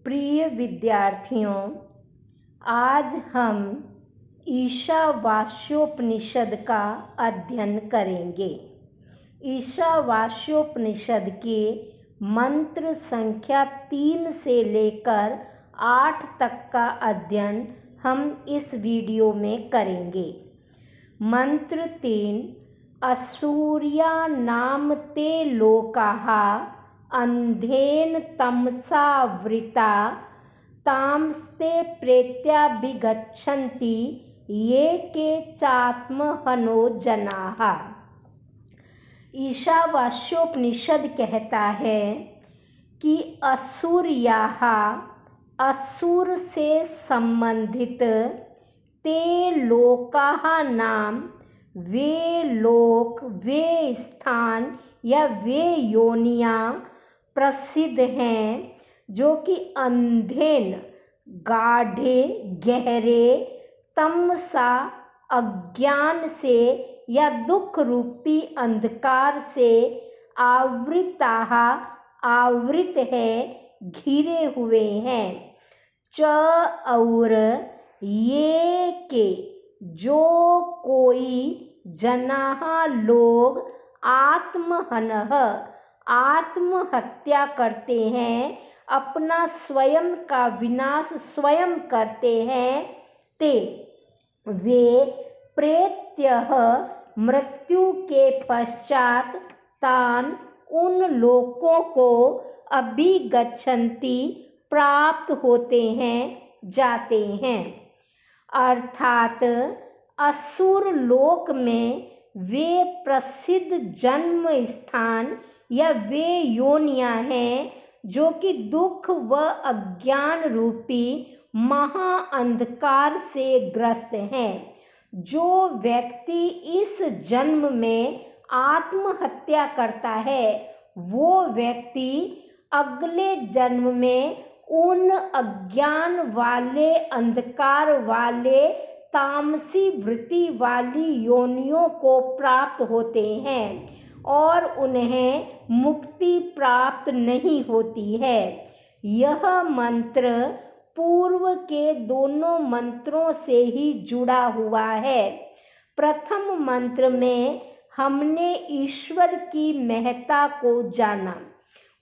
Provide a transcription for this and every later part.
प्रिय विद्यार्थियों, आज हम ईशावास्योपनिषद का अध्ययन करेंगे। ईशावास्योपनिषद के मंत्र संख्या 3 से लेकर 8 तक का अध्ययन हम इस वीडियो में करेंगे। मंत्र 3। असूर्या नाम ते लोकाः अंधेन तमसावृता तांस्ते प्रेत्याभिगच्छन्ति ये के चात्महनो जनाः। ईशावास्योपनिषद कहता है कि असुर्याः, असुर से संबंधित, ते लोकाः नाम, वे लोक, वे स्थान या वे योनियां प्रसिद्ध हैं जो कि अंधेन, गाढ़े, गहरे, तमसा, अज्ञान से या दुख रूपी अंधकार से आवृताः, आवृत है, घिरे हुए हैं। च और ये के, जो कोई, जनाः लोग, आत्महनः, आत्महत्या करते हैं, अपना स्वयं का विनाश स्वयं करते हैं, ते वे प्रेत्यः, मृत्यु के पश्चात, तान, उन लोकों को, अभिगच्छन्ति, प्राप्त होते हैं, जाते हैं। अर्थात असुर लोक में वे प्रसिद्ध जन्म स्थान या वे योनियां हैं जो कि दुख व अज्ञान रूपी महाअंधकार से ग्रस्त हैं। जो व्यक्ति इस जन्म में आत्महत्या करता है, वो व्यक्ति अगले जन्म में उन अज्ञान वाले, अंधकार वाले, तामसी वृत्ति वाली योनियों को प्राप्त होते हैं और उन्हें मुक्ति प्राप्त नहीं होती है। यह मंत्र पूर्व के दोनों मंत्रों से ही जुड़ा हुआ है। प्रथम मंत्र में हमने ईश्वर की महत्ता को जाना,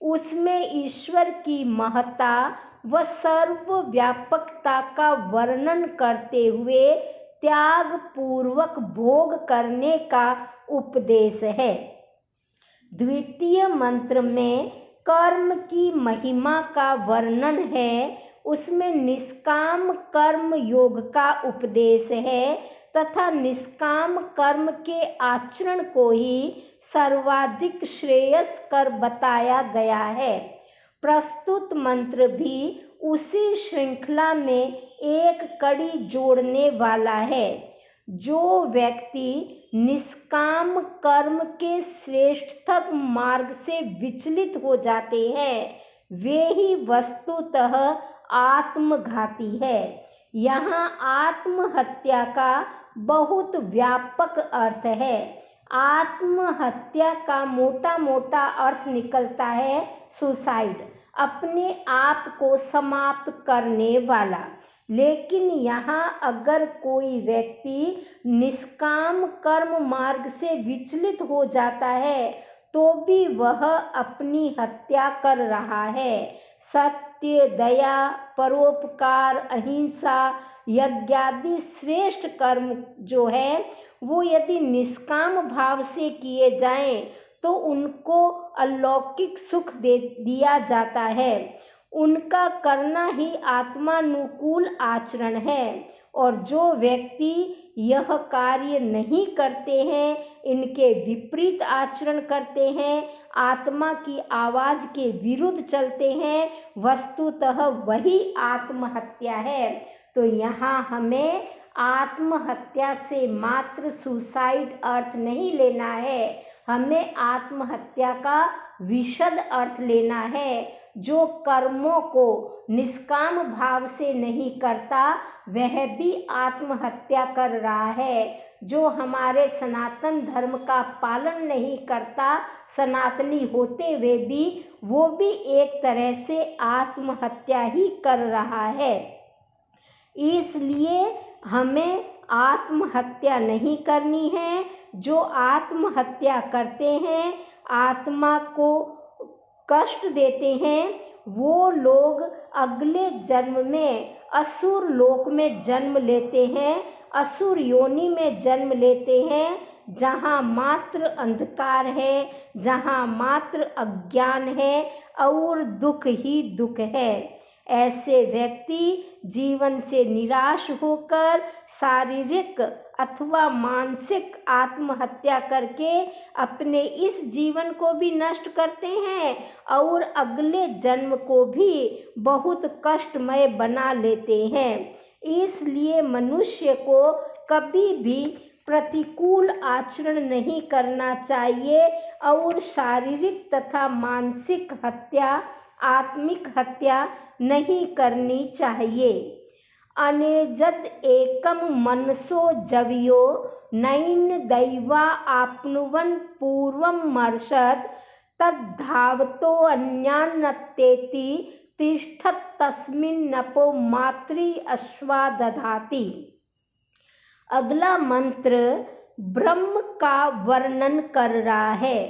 उसमें ईश्वर की महत्ता व सर्वव्यापकता का वर्णन करते हुए त्याग पूर्वक भोग करने का उपदेश है। द्वितीय मंत्र में कर्म की महिमा का वर्णन है, उसमें निष्काम कर्म योग का उपदेश है तथा निष्काम कर्म के आचरण को ही सर्वाधिक श्रेयस्कर बताया गया है। प्रस्तुत मंत्र भी उसी श्रृंखला में एक कड़ी जोड़ने वाला है। जो व्यक्ति निष्काम कर्म के श्रेष्ठतम मार्ग से विचलित हो जाते हैं, वे ही वस्तुतः आत्मघाती है। यहाँ आत्महत्या का बहुत व्यापक अर्थ है। आत्महत्या का मोटा मोटा अर्थ निकलता है सुसाइड, अपने आप को समाप्त करने वाला। लेकिन यहाँ अगर कोई व्यक्ति निष्काम कर्म मार्ग से विचलित हो जाता है तो भी वह अपनी हत्या कर रहा है। सत्य, दया, परोपकार, अहिंसा, यज्ञादि श्रेष्ठ कर्म जो है वो यदि निष्काम भाव से किए जाएं तो उनको अलौकिक सुख दे दिया जाता है। उनका करना ही आत्मानुकूल आचरण है। और जो व्यक्ति यह कार्य नहीं करते हैं, इनके विपरीत आचरण करते हैं, आत्मा की आवाज़ के विरुद्ध चलते हैं, वस्तुतः वही आत्महत्या है। तो यहाँ हमें आत्महत्या से मात्र सुसाइड अर्थ नहीं लेना है, हमें आत्महत्या का विशद अर्थ लेना है। जो कर्मों को निष्काम भाव से नहीं करता वह भी आत्महत्या कर रहा है। जो हमारे सनातन धर्म का पालन नहीं करता सनातनी होते हुए भी, वो भी एक तरह से आत्महत्या ही कर रहा है। इसलिए हमें आत्महत्या नहीं करनी है। जो आत्महत्या करते हैं, आत्मा को कष्ट देते हैं, वो लोग अगले जन्म में असुर लोक में जन्म लेते हैं, असुर योनि में जन्म लेते हैं, जहाँ मात्र अंधकार है, जहाँ मात्र अज्ञान है और दुख ही दुख है। ऐसे व्यक्ति जीवन से निराश होकर शारीरिक अथवा मानसिक आत्महत्या करके अपने इस जीवन को भी नष्ट करते हैं और अगले जन्म को भी बहुत कष्टमय बना लेते हैं। इसलिए मनुष्य को कभी भी प्रतिकूल आचरण नहीं करना चाहिए और शारीरिक तथा मानसिक हत्या, आत्मिक हत्या नहीं करनी चाहिए। अनेजद एकम मनसो जवियो नैन दैवा आपनुवन पूर्वम मर्षद तद्धावतो अन्यान्नतेति तिष्ठत तस्मिन् नपो मातृ अश्वा दधाति। अगला मंत्र ब्रह्म का वर्णन कर रहा है।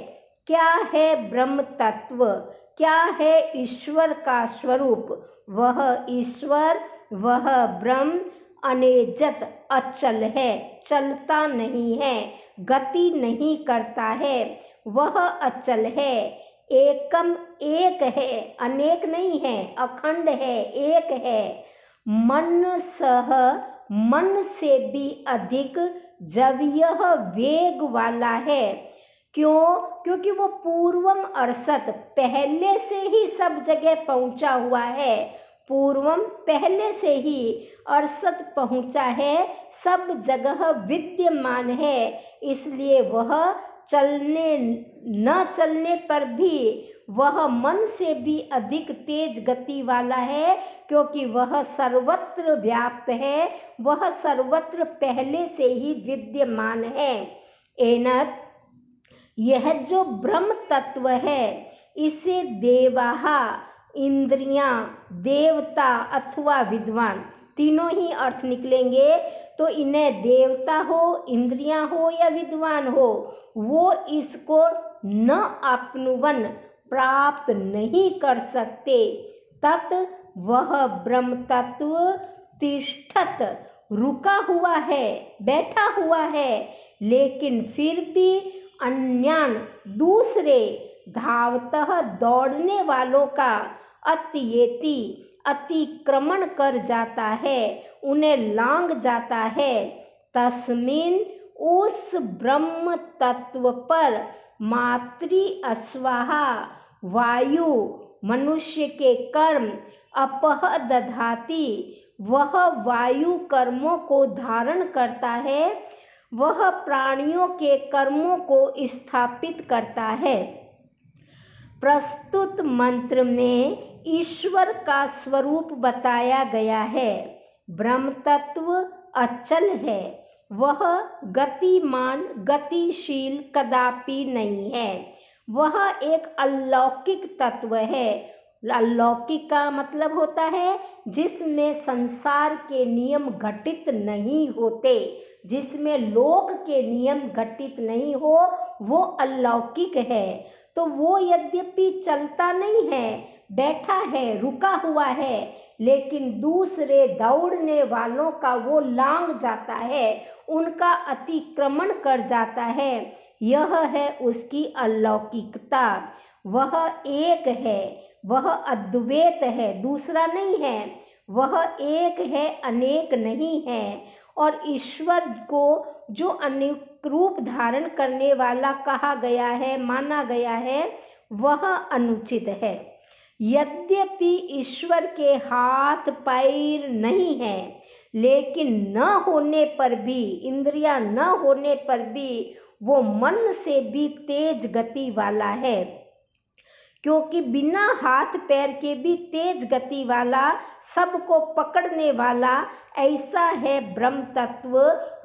क्या है ब्रह्म तत्व? क्या है ईश्वर का स्वरूप? वह ईश्वर, वह ब्रह्म अनेजत अचल है, चलता नहीं है, गति नहीं करता है, वह अचल है। एकम एक है, अनेक नहीं है, अखंड है, एक है। मन सह, मन से भी अधिक जब यह वेग वाला है। क्यों? क्योंकि वो पूर्वम अरसत, पहले से ही सब जगह पहुंचा हुआ है। पूर्वम पहले से ही, अरसत पहुंचा है, सब जगह विद्यमान है। इसलिए वह चलने न चलने पर भी वह मन से भी अधिक तेज गति वाला है, क्योंकि वह सर्वत्र व्याप्त है, वह सर्वत्र पहले से ही विद्यमान है। एनत, यह जो ब्रह्म तत्व है, इसे देवाहा, इंद्रियां, देवता अथवा विद्वान, तीनों ही अर्थ निकलेंगे। तो इन्हें देवता हो, इंद्रियां हो या विद्वान हो, वो इसको न आपनुवन, प्राप्त नहीं कर सकते। तत्, वह ब्रह्म तत्व तिष्ठत, रुका हुआ है, बैठा हुआ है, लेकिन फिर भी अन्यान, दूसरे, धावतः, दौड़ने वालों का, अत्येति, अतिक्रमण कर जाता है, उन्हें लांग जाता है। तस्मिन, उस ब्रह्म तत्व पर मातृ अश्वाहा, वायु, मनुष्य के कर्म, अपह दधाति, वह वायु कर्मों को धारण करता है, वह प्राणियों के कर्मों को स्थापित करता है। प्रस्तुत मंत्र में ईश्वर का स्वरूप बताया गया है। ब्रह्म तत्व अचल है, वह गतिमान, गतिशील कदापि नहीं है। वह एक अलौकिक तत्व है। अलौकिक का मतलब होता है जिसमें संसार के नियम घटित नहीं होते, जिसमें लोक के नियम घटित नहीं हो, वो अलौकिक है। तो वो यद्यपि चलता नहीं है, बैठा है, रुका हुआ है, लेकिन दूसरे दौड़ने वालों का वो लांग जाता है, उनका अतिक्रमण कर जाता है। यह है उसकी अलौकिकता। वह एक है, वह अद्वैत है, दूसरा नहीं है। वह एक है, अनेक नहीं है। और ईश्वर को जो अनेक रूप धारण करने वाला कहा गया है, माना गया है, वह अनुचित है। यद्यपि ईश्वर के हाथ पैर नहीं है, लेकिन न होने पर भी, इंद्रियां न होने पर भी वो मन से भी तेज गति वाला है, क्योंकि बिना हाथ पैर के भी तेज गति वाला, सबको पकड़ने वाला ऐसा है ब्रह्म तत्व।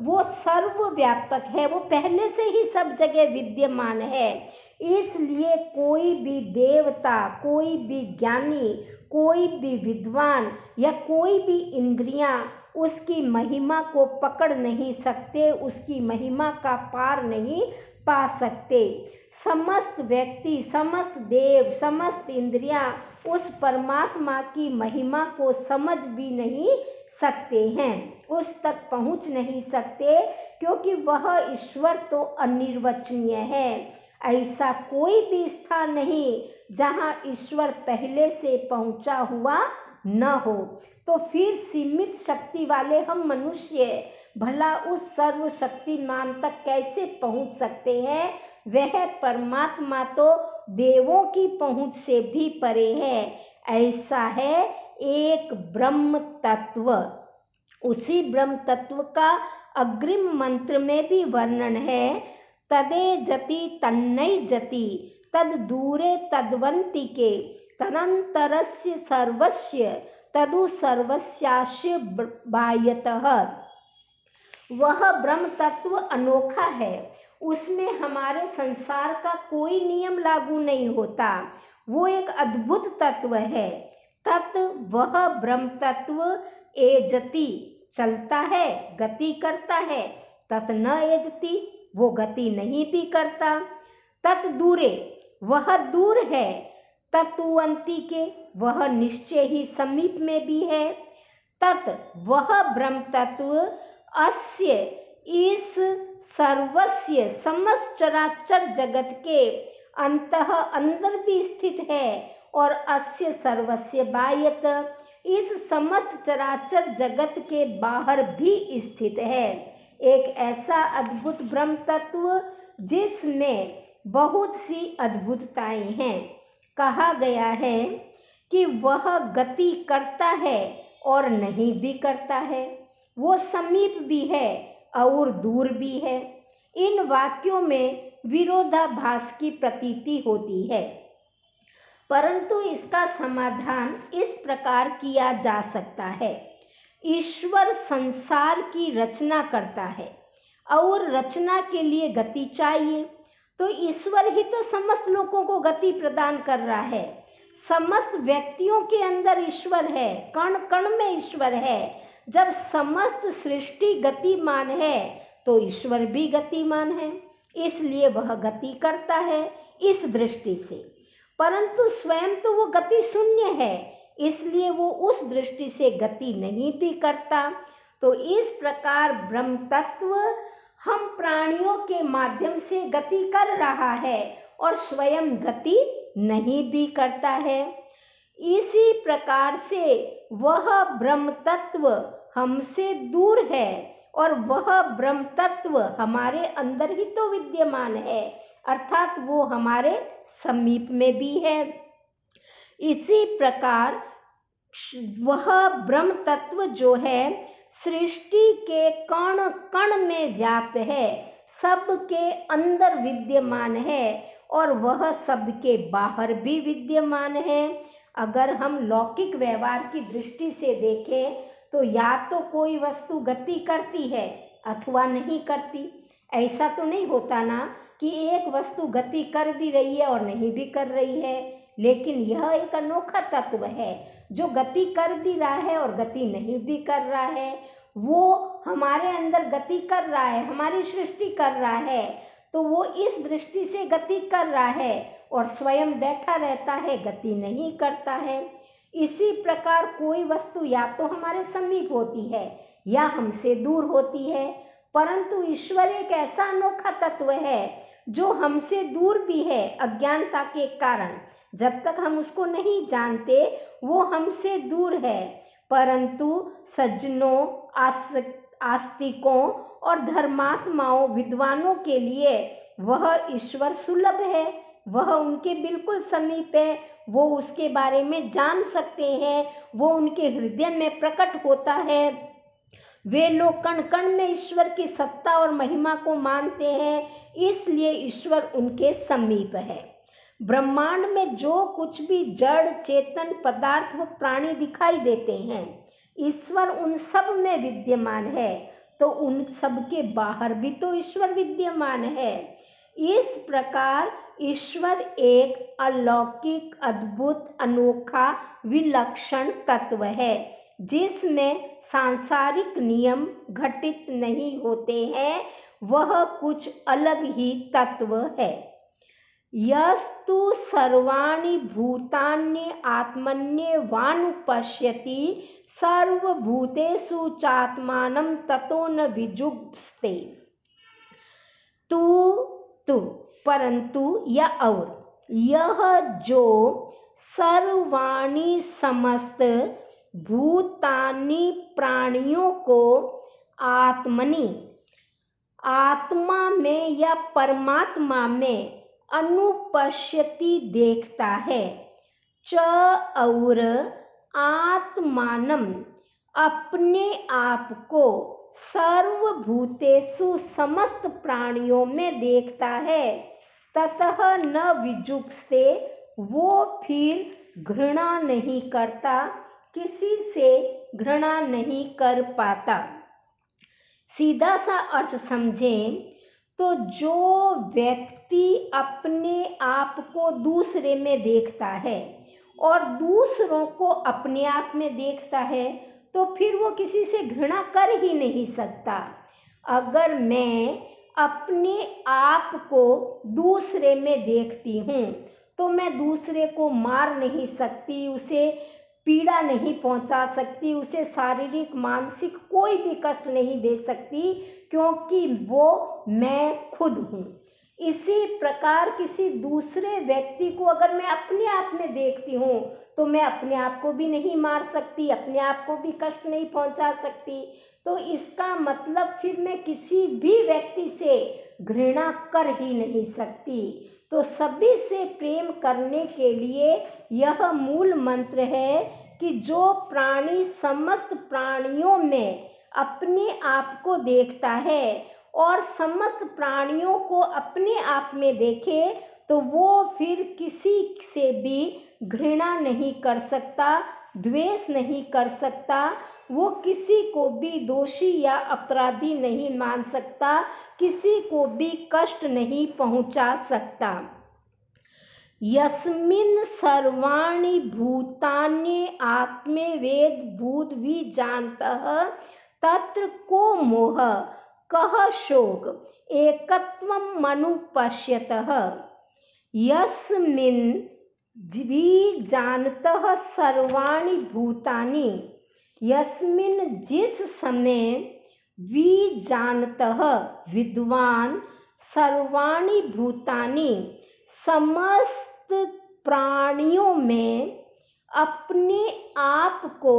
वो सर्वव्यापक है, वो पहले से ही सब जगह विद्यमान है। इसलिए कोई भी देवता, कोई भी ज्ञानी, कोई भी विद्वान या कोई भी इंद्रियां उसकी महिमा को पकड़ नहीं सकते, उसकी महिमा का पार नहीं पा सकते। समस्त व्यक्ति, समस्त देव, समस्त इंद्रियां उस परमात्मा की महिमा को समझ भी नहीं सकते हैं, उस तक पहुंच नहीं सकते, क्योंकि वह ईश्वर तो अनिर्वचनीय है। ऐसा कोई भी स्थान नहीं जहां ईश्वर पहले से पहुंचा हुआ न हो। तो फिर सीमित शक्ति वाले हम मनुष्य भला उस सर्वशक्तिमान तक कैसे पहुंच सकते हैं? वह परमात्मा तो देवों की पहुंच से भी परे है। ऐसा है एक ब्रह्म तत्व। उसी ब्रह्म तत्व का अग्रिम मंत्र में भी वर्णन है। तदे जति तन्नई जति तद दूरे तद्वंतिके तदंतरस्य सर्वस्य तदु सर्वस्यास्य बाह्यतः। वह ब्रह्म तत्व अनोखा है, उसमें हमारे संसार का कोई नियम लागू नहीं होता। वो एक अद्भुत तत्व है। तत् वह ब्रह्म तत्व एजति चलता है, गति करता है। तत् न एजति वो गति नहीं भी करता। तत् दूरे वह दूर है। तत्वंती के वह निश्चय ही समीप में भी है। तत् वह ब्रह्म तत्व अस्य इस सर्वस्य समस्त चराचर जगत के अंतः अंदर भी स्थित है और अस्य सर्वस्य बाह्यत इस समस्त चराचर जगत के बाहर भी स्थित है। एक ऐसा अद्भुत ब्रह्म तत्व जिसमें बहुत सी अद्भुतताएं हैं। कहा गया है कि वह गति करता है और नहीं भी करता है, वो समीप भी है और दूर भी है। इन वाक्यों में विरोधाभास की प्रतीति होती है, परंतु इसका समाधान इस प्रकार किया जा सकता है। ईश्वर संसार की रचना करता है और रचना के लिए गति चाहिए, तो ईश्वर ही तो समस्त लोगों को गति प्रदान कर रहा है। समस्त व्यक्तियों के अंदर ईश्वर है, कण कण में ईश्वर है। जब समस्त सृष्टि गतिमान है तो ईश्वर भी गतिमान है, इसलिए वह गति करता है इस दृष्टि से। परंतु स्वयं तो वो गति शून्य है, इसलिए वो उस दृष्टि से गति नहीं भी करता। तो इस प्रकार ब्रह्म तत्व हम प्राणियों के माध्यम से गति कर रहा है और स्वयं गति नहीं भी करता है। इसी प्रकार से वह ब्रह्म तत्व हमसे दूर है और वह ब्रह्म तत्व हमारे अंदर ही तो विद्यमान है, अर्थात वो हमारे समीप में भी है। इसी प्रकार वह ब्रह्म तत्व जो है सृष्टि के कण कण में व्याप्त है, सबके अंदर विद्यमान है और वह सबके बाहर भी विद्यमान है। अगर हम लौकिक व्यवहार की दृष्टि से देखें तो या तो कोई वस्तु गति करती है अथवा नहीं करती। ऐसा तो नहीं होता ना कि एक वस्तु गति कर भी रही है और नहीं भी कर रही है, लेकिन यह एक अनोखा तत्व है जो गति कर भी रहा है और गति नहीं भी कर रहा है। वो हमारे अंदर गति कर रहा है, हमारी सृष्टि कर रहा है, तो वो इस दृष्टि से गति कर रहा है और स्वयं बैठा रहता है, गति नहीं करता है। इसी प्रकार कोई वस्तु या तो हमारे समीप होती है या हमसे दूर होती है, परंतु ईश्वर एक ऐसा अनोखा तत्व है जो हमसे दूर भी है अज्ञानता के कारण। जब तक हम उसको नहीं जानते वो हमसे दूर है, परंतु सज्जनों, आस्तिकों और धर्मात्माओं, विद्वानों के लिए वह ईश्वर सुलभ है, वह उनके बिल्कुल समीप है। वो उसके बारे में जान सकते हैं, वो उनके हृदय में प्रकट होता है। वे लोग कण कण में ईश्वर की सत्ता और महिमा को मानते हैं, इसलिए ईश्वर उनके समीप है। ब्रह्मांड में जो कुछ भी जड़, चेतन, पदार्थ व प्राणी दिखाई देते हैं, ईश्वर उन सब में विद्यमान है, तो उन सब के बाहर भी तो ईश्वर विद्यमान है। इस प्रकार ईश्वर एक अलौकिक, अद्भुत, अनोखा, विलक्षण तत्व है, जिसमें सांसारिक नियम घटित नहीं होते हैं। वह कुछ अलग ही तत्व है। यस्तु सर्वाणि भूतानि आत्मन्येवानुपश्यति सर्वभूतेषु चात्मानं ततो न विजुगुप्सते। तू परंतु या और यह जो सर्वाणि समस्त भूतानि प्राणियों को आत्मनि आत्मा में या परमात्मा में अनुपश्यति देखता है, च और आत्मानम अपने आप को सर्वभूतेषु समस्त प्राणियों में देखता है, ततः न विजुगुप्सते वो फिर घृणा नहीं करता, किसी से घृणा नहीं कर पाता। सीधा सा अर्थ समझें तो जो व्यक्ति अपने आप को दूसरे में देखता है और दूसरों को अपने आप में देखता है, तो फिर वो किसी से घृणा कर ही नहीं सकता। अगर मैं अपने आप को दूसरे में देखती हूँ तो मैं दूसरे को मार नहीं सकती, उसे पीड़ा नहीं पहुंचा सकती, उसे शारीरिक, मानसिक कोई भी कष्ट नहीं दे सकती, क्योंकि वो मैं खुद हूँ। इसी प्रकार किसी दूसरे व्यक्ति को अगर मैं अपने आप में देखती हूँ तो मैं अपने आप को भी नहीं मार सकती, अपने आप को भी कष्ट नहीं पहुंचा सकती। तो इसका मतलब फिर मैं किसी भी व्यक्ति से घृणा कर ही नहीं सकती। तो सभी से प्रेम करने के लिए यह मूल मंत्र है कि जो प्राणी समस्त प्राणियों में अपने आप को देखता है और समस्त प्राणियों को अपने आप में देखे, तो वो फिर किसी से भी घृणा नहीं कर सकता, द्वेष नहीं कर सकता, वो किसी को भी दोषी या अपराधी नहीं मान सकता, किसी को भी कष्ट नहीं पहुंचा सकता। यस्मिन् सर्वाणि भूतानि आत्मवेद भूत विजानतः तत्र को मोह कः शोक एकत्वं मनुपश्यतः। यस्मिन् विजानतः सर्वाणि भूतानि, यस्मिन् जिस समय, विजानतः विद्वान, सर्वाणि भूतानि समस्त प्राणियों में अपने आप को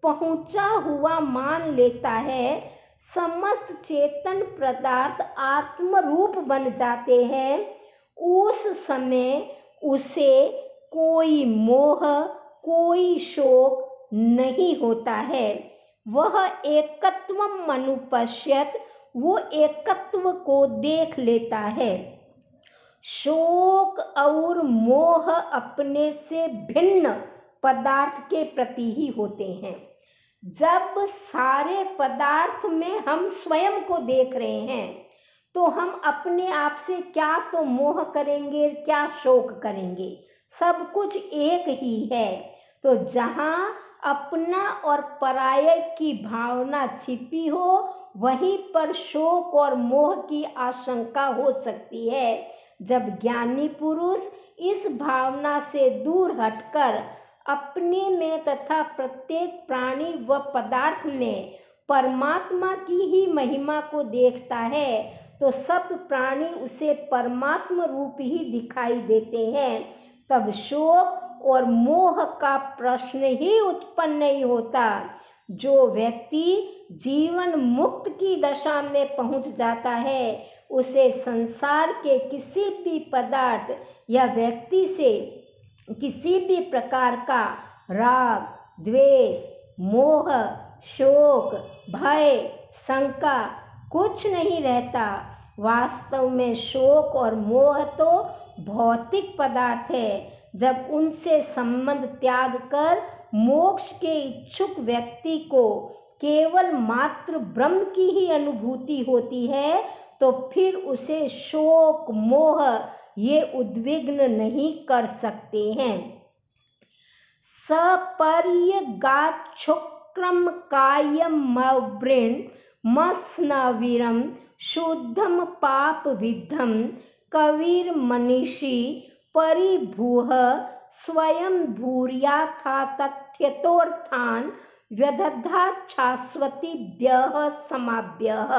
पहुँचा हुआ मान लेता है, समस्त चेतन पदार्थ आत्मरूप बन जाते हैं, उस समय उसे कोई मोह, कोई शोक नहीं होता है। वह एकत्वम मनुपश्यत, वो एकत्व को देख लेता है। शोक और मोह अपने से भिन्न पदार्थ के प्रति ही होते हैं। जब सारे पदार्थ में हम स्वयं को देख रहे हैं तो हम अपने आप से क्या तो मोह करेंगे, क्या शोक करेंगे, सब कुछ एक ही है। तो जहाँ अपना और पराये की भावना छिपी हो, वहीं पर शोक और मोह की आशंका हो सकती है। जब ज्ञानी पुरुष इस भावना से दूर हटकर अपने में तथा प्रत्येक प्राणी व पदार्थ में परमात्मा की ही महिमा को देखता है, तो सब प्राणी उसे परमात्मा रूप ही दिखाई देते हैं। तब शोक और मोह का प्रश्न ही उत्पन्न नहीं होता। जो व्यक्ति जीवन मुक्त की दशा में पहुंच जाता है, उसे संसार के किसी भी पदार्थ या व्यक्ति से किसी भी प्रकार का राग, द्वेष, मोह शोक, भय, शंका कुछ नहीं रहता। वास्तव में शोक और मोह तो भौतिक पदार्थ है। जब उनसे संबंध त्याग कर मोक्ष के इच्छुक व्यक्ति को केवल मात्र ब्रह्म की ही अनुभूति होती है तो फिर उसे शोक मोह ये उद्विग्न नहीं कर सकते हैं। सपर्यगाच्छुक्रम कायमवृण्मस्नविरं शुद्धम पाप विद्धम कविर्मनीषी परिभूः स्वयं भूर्याथा तथ्यतोर्थान व्यदधाच्छाश्वतीभ्यः समाभ्यः।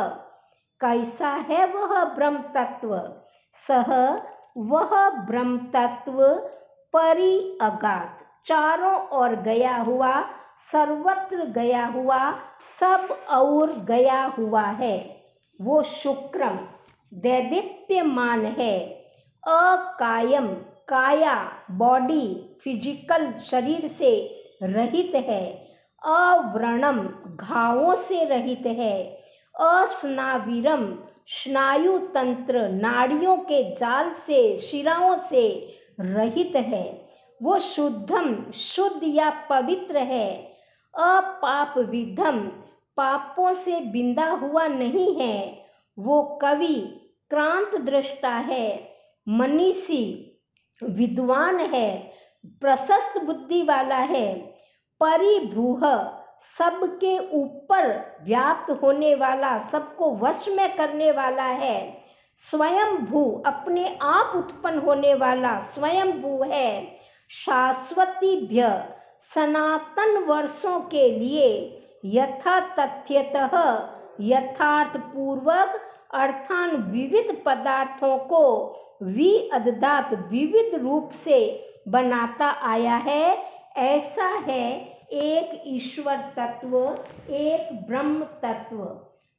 कैसा है वह ब्रह्म तत्व? सह वह ब्रह्म तत्व परिअगात, चारों ओर गया हुआ, सर्वत्र गया हुआ, सब और गया हुआ है। वो शुक्रम दैदीप्यमान है, अकायम काया बॉडी फिजिकल शरीर से रहित है, अव्रणम घावों से रहित है, अस्नाविरम स्नायु तंत्र नाड़ियों के जाल से शिराओं से रहित है। वो शुद्धम शुद्ध या पवित्र है, अपाप विधम पापों से बिंदा हुआ नहीं है। वो कवि क्रांत दृष्टा है, मनीषी विद्वान है, प्रशस्त बुद्धि वाला है, परिभूः सबके ऊपर व्याप्त होने वाला, सबको वश में करने वाला है, स्वयं भू अपने आप उत्पन्न होने वाला स्वयं भू है, शाश्वतीभ्य सनातन वर्षों के लिए, यथा तथ्यतः यथार्थ पूर्वक अर्थान विविध पदार्थों को विअदधात विविध रूप से बनाता आया है। ऐसा है एक ईश्वर तत्व, एक ब्रह्म तत्व।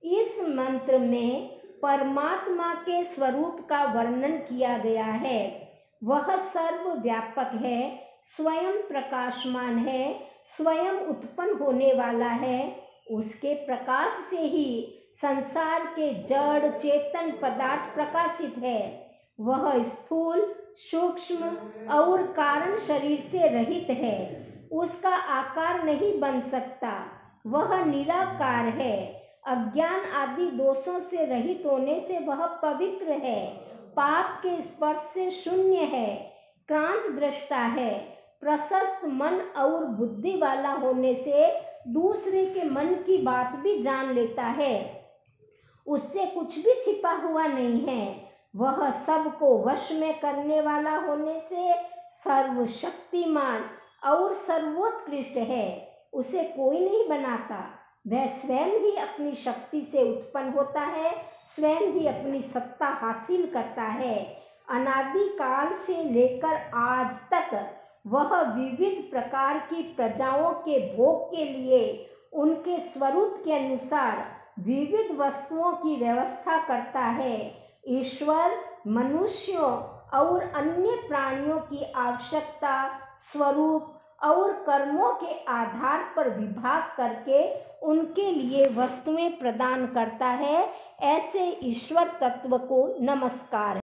इस मंत्र में परमात्मा के स्वरूप का वर्णन किया गया है। वह सर्वव्यापक है, स्वयं प्रकाशमान है, स्वयं उत्पन्न होने वाला है। उसके प्रकाश से ही संसार के जड़ चेतन पदार्थ प्रकाशित है। वह स्थूल सूक्ष्म और कारण शरीर से रहित है, उसका आकार नहीं बन सकता। वह निराकार है, अज्ञान आदि दोषों से रहित होने से वह पवित्र है, पाप के स्पर्श से शून्य है, क्रांत दृष्टा है, प्रशस्त मन और बुद्धि वाला होने से दूसरे के मन की बात भी जान लेता है, उससे कुछ भी छिपा हुआ नहीं है। वह सबको वश में करने वाला होने से सर्वशक्तिमान और सर्वोत्कृष्ट है, उसे कोई नहीं बनाता। वह स्वयं ही अपनी शक्ति से उत्पन्न होता है, स्वयं ही अपनी सत्ता हासिल करता है। अनादि काल से लेकर आज तक वह विविध प्रकार की प्रजाओं के भोग के लिए उनके स्वरूप के अनुसार विविध वस्तुओं की व्यवस्था करता है। ईश्वर मनुष्यों और अन्य प्राणियों की आवश्यकता, स्वरूप और कर्मों के आधार पर विभाग करके उनके लिए वस्तुएं प्रदान करता है। ऐसे ईश्वर तत्व को नमस्कार।